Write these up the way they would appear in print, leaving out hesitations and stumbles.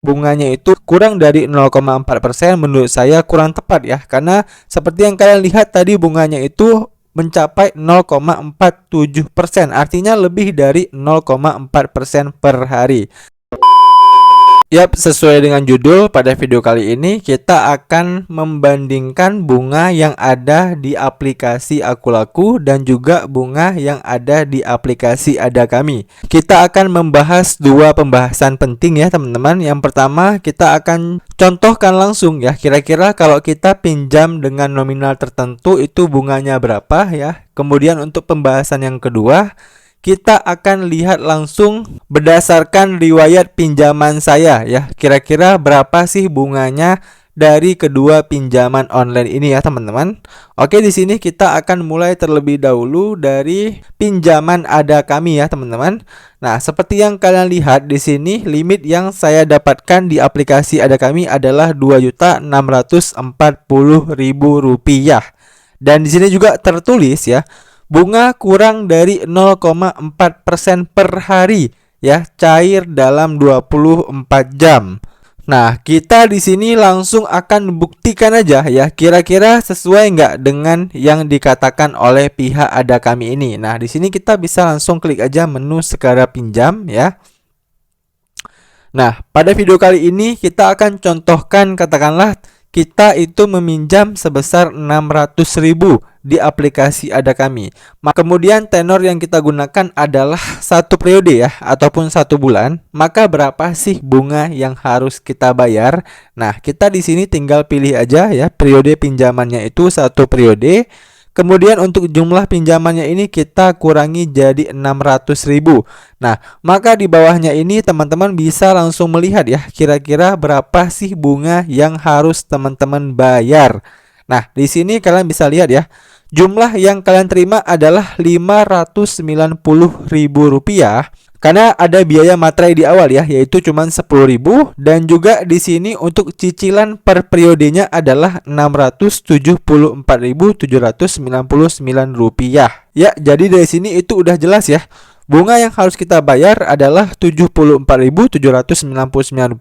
bunganya itu kurang dari 0,4%, menurut saya kurang tepat ya. Karena seperti yang kalian lihat tadi bunganya itu mencapai 0,47%, artinya lebih dari 0,4% per hari. Yap, sesuai dengan judul, pada video kali ini kita akan membandingkan bunga yang ada di aplikasi Akulaku dan juga bunga yang ada di aplikasi Adakami. Kita akan membahas dua pembahasan penting ya teman-teman. Yang pertama, kita akan contohkan langsung ya, kira-kira kalau kita pinjam dengan nominal tertentu itu bunganya berapa ya. Kemudian untuk pembahasan yang kedua, kita akan lihat langsung berdasarkan riwayat pinjaman saya ya. Kira-kira berapa sih bunganya dari kedua pinjaman online ini ya teman-teman. Oke, di sini kita akan mulai terlebih dahulu dari pinjaman Adakami ya teman-teman. Nah, seperti yang kalian lihat di sini, limit yang saya dapatkan di aplikasi Adakami adalah Rp2.640.000. Dan di sini juga tertulis ya, bunga kurang dari 0,4% per hari ya, cair dalam 24 jam. Nah, kita di sini langsung akan buktikan aja ya, kira-kira sesuai nggak dengan yang dikatakan oleh pihak Adakami ini. Nah, di sini kita bisa langsung klik aja menu segera pinjam ya. Nah, pada video kali ini kita akan contohkan, katakanlah kita itu meminjam sebesar 600.000 di aplikasi Adakami. Kemudian tenor yang kita gunakan adalah 1 periode ya, ataupun 1 bulan. Maka berapa sih bunga yang harus kita bayar? Nah, kita di sini tinggal pilih aja ya, periode pinjamannya itu 1 periode. Kemudian untuk jumlah pinjamannya ini kita kurangi jadi 600.000. Nah, maka di bawahnya ini teman-teman bisa langsung melihat ya, kira-kira berapa sih bunga yang harus teman-teman bayar. Nah, di sini kalian bisa lihat ya, jumlah yang kalian terima adalah Rp590.000 karena ada biaya materai di awal ya, yaitu cuma 10.000, dan juga di sini untuk cicilan per periodenya adalah Rp674.799. Ya, jadi dari sini itu udah jelas ya. Bunga yang harus kita bayar adalah Rp74.799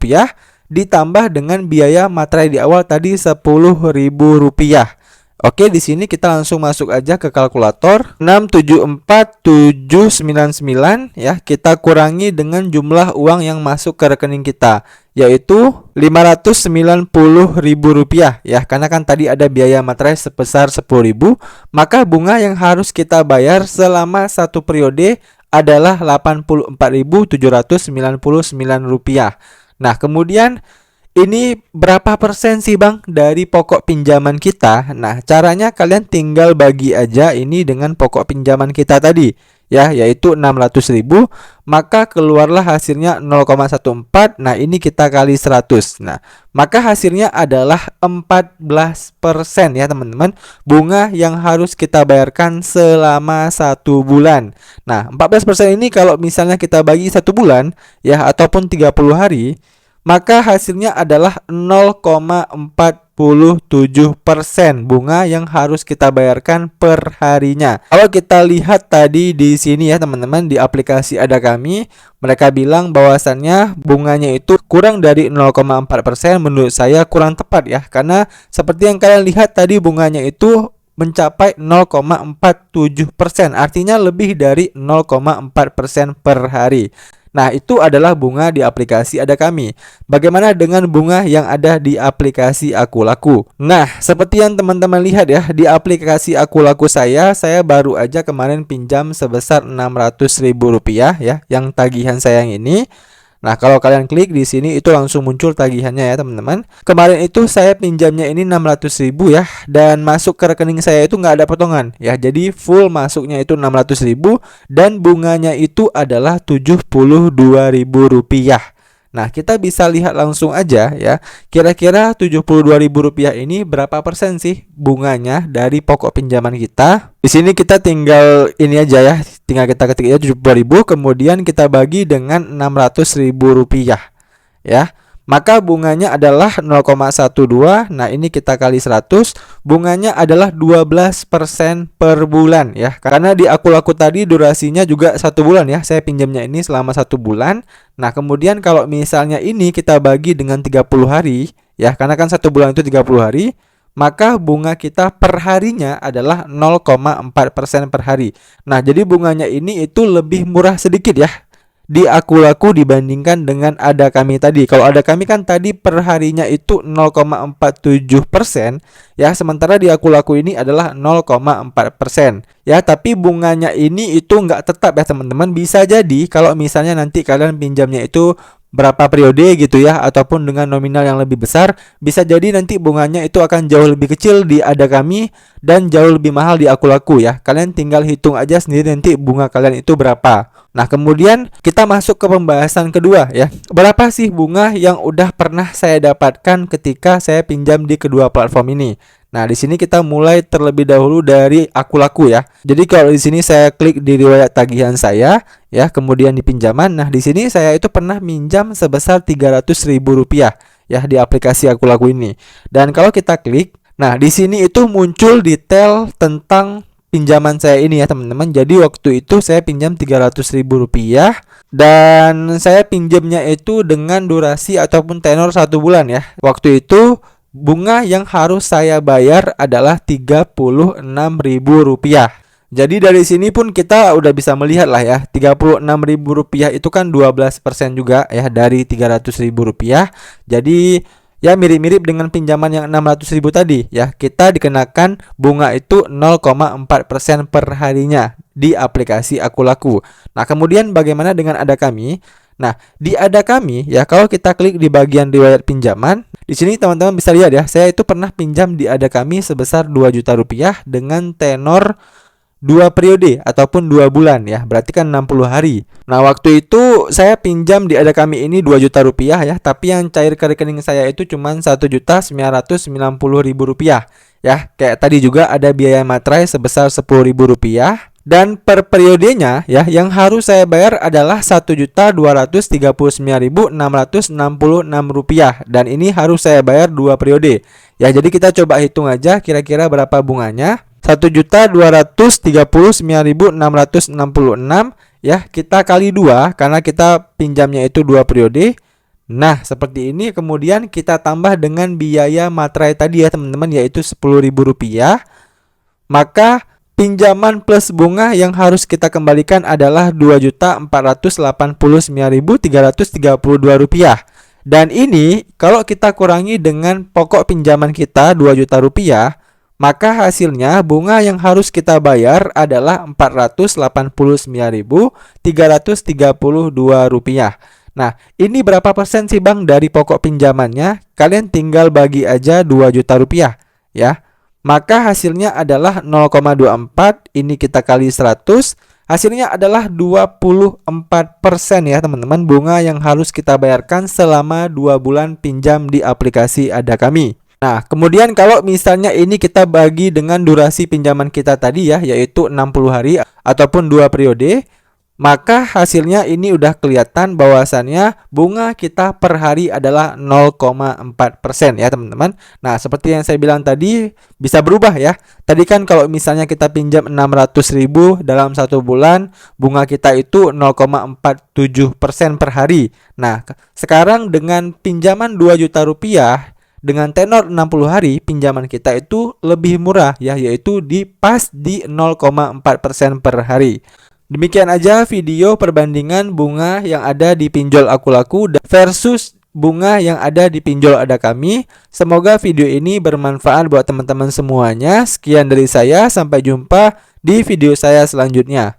ditambah dengan biaya materai di awal tadi Rp10.000. Oke, di sini kita langsung masuk aja ke kalkulator. 674.799 ya, kita kurangi dengan jumlah uang yang masuk ke rekening kita, yaitu Rp590.000 ya, karena kan tadi ada biaya materai sebesar 10.000, maka bunga yang harus kita bayar selama 1 periode adalah Rp84.799. Nah, kemudian ini berapa persen sih bang dari pokok pinjaman kita? Nah, caranya kalian tinggal bagi aja ini dengan pokok pinjaman kita tadi ya, yaitu 600.000, maka keluarlah hasilnya 0,14. Nah, ini kita kali 100. Nah, maka hasilnya adalah 14% ya teman-teman, bunga yang harus kita bayarkan selama 1 bulan. Nah, 14% ini kalau misalnya kita bagi 1 bulan ya, ataupun 30 hari, maka hasilnya adalah 0,47% bunga yang harus kita bayarkan per harinya. Kalau kita lihat tadi di sini ya teman-teman, di aplikasi Adakami, mereka bilang bahwasannya bunganya itu kurang dari 0,4%. Menurut saya kurang tepat ya, karena seperti yang kalian lihat tadi bunganya itu mencapai 0,47%, artinya lebih dari 0,4% per hari. Nah, itu adalah bunga di aplikasi Adakami. Bagaimana dengan bunga yang ada di aplikasi Akulaku? Nah, seperti yang teman-teman lihat ya, di aplikasi Akulaku saya baru aja kemarin pinjam sebesar Rp600.000 ya, yang tagihan saya yang ini. Nah, kalau kalian klik di sini itu langsung muncul tagihannya ya teman-teman. Kemarin itu saya pinjamnya ini 600.000 ya, dan masuk ke rekening saya itu nggak ada potongan ya. Jadi full masuknya itu 600.000 dan bunganya itu adalah Rp72.000. Nah, kita bisa lihat langsung aja ya, kira-kira Rp72.000 ini berapa persen sih bunganya dari pokok pinjaman kita. Di sini kita tinggal ini aja ya, tinggal kita ketik aja 72.000, kemudian kita bagi dengan Rp600.000 ya. maka bunganya adalah 0,12. Nah, ini kita kali 100, bunganya adalah 12% per bulan ya. Karena di Akulaku tadi durasinya juga 1 bulan ya. Saya pinjamnya ini selama 1 bulan. Nah, kemudian kalau misalnya ini kita bagi dengan 30 hari ya, karena kan 1 bulan itu 30 hari, maka bunga kita per harinya adalah 0,4% per hari. Nah, jadi bunganya ini itu lebih murah sedikit ya di Akulaku dibandingkan dengan Ada Kami tadi. Kalau Ada Kami kan tadi per harinya itu 0,47% ya, sementara di Akulaku ini adalah 0,4% ya. Tapi bunganya ini itu nggak tetap ya teman-teman. Bisa jadi kalau misalnya nanti kalian pinjamnya itu berapa periode gitu ya, ataupun dengan nominal yang lebih besar, bisa jadi nanti bunganya itu akan jauh lebih kecil di Ada Kami dan jauh lebih mahal di Akulaku ya. Kalian tinggal hitung aja sendiri nanti bunga kalian itu berapa. Nah, kemudian kita masuk ke pembahasan kedua ya. Berapa sih bunga yang udah pernah saya dapatkan ketika saya pinjam di kedua platform ini? Nah, di sini kita mulai terlebih dahulu dari Akulaku ya. Jadi kalau di sini saya klik di riwayat tagihan saya ya, kemudian di pinjaman. Nah, di sini saya itu pernah minjam sebesar Rp300.000 ya di aplikasi Akulaku ini. Dan kalau kita klik, nah di sini itu muncul detail tentang pinjaman saya ini ya teman-teman. Jadi waktu itu saya pinjam Rp300.000 dan saya pinjamnya itu dengan durasi ataupun tenor 1 bulan ya. Waktu itu bunga yang harus saya bayar adalah Rp36.000. Jadi dari sini pun kita udah bisa melihat lah ya, Rp36.000 itu kan 12% juga ya dari Rp300.000. Jadi ya mirip-mirip dengan pinjaman yang 600.000 tadi ya. Kita dikenakan bunga itu 0,4% per harinya di aplikasi Akulaku. Nah, kemudian bagaimana dengan Ada Kami? Nah, di Ada Kami ya, kalau kita klik di bagian riwayat pinjaman, di sini teman-teman bisa lihat ya, saya itu pernah pinjam di Ada Kami sebesar Rp2 juta dengan tenor 2 periode ataupun 2 bulan ya, berarti kan 60 hari. Nah, waktu itu saya pinjam di Ada Kami ini Rp2 juta ya, tapi yang cair ke rekening saya itu cuma Rp1.990.000 ya. Kayak tadi juga ada biaya materai sebesar Rp10.000 dan per periodenya ya yang harus saya bayar adalah Rp1.239.666 dan ini harus saya bayar 2 periode. Ya, jadi kita coba hitung aja kira-kira berapa bunganya. Rp1.239.666 ya, kita kali 2 karena kita pinjamnya itu 2 periode. Nah, seperti ini. Kemudian kita tambah dengan biaya materai tadi ya teman-teman, yaitu Rp10.000. Maka pinjaman plus bunga yang harus kita kembalikan adalah Rp2.489.332. Dan ini kalau kita kurangi dengan pokok pinjaman kita Rp2 juta, maka hasilnya bunga yang harus kita bayar adalah Rp489.332. Nah, ini berapa persen sih Bang dari pokok pinjamannya? Kalian tinggal bagi aja Rp2 juta ya. Maka hasilnya adalah 0,24, ini kita kali 100, hasilnya adalah 24% ya teman-teman bunga yang harus kita bayarkan selama 2 bulan pinjam di aplikasi Ada Kami. Nah, kemudian kalau misalnya ini kita bagi dengan durasi pinjaman kita tadi ya, yaitu 60 hari ataupun 2 periode, maka hasilnya ini udah kelihatan bahwasannya bunga kita per hari adalah 0,4% ya teman-teman. Nah, seperti yang saya bilang tadi bisa berubah ya. Tadi kan kalau misalnya kita pinjam 600.000 dalam 1 bulan, bunga kita itu 0,47% per hari. Nah, sekarang dengan pinjaman Rp2 juta dengan tenor 60 hari, pinjaman kita itu lebih murah ya, yaitu pas di 0,4% per hari. Demikian aja video perbandingan bunga yang ada di pinjol Akulaku versus bunga yang ada di pinjol Ada Kami. Semoga video ini bermanfaat buat teman-teman semuanya. Sekian dari saya, sampai jumpa di video saya selanjutnya.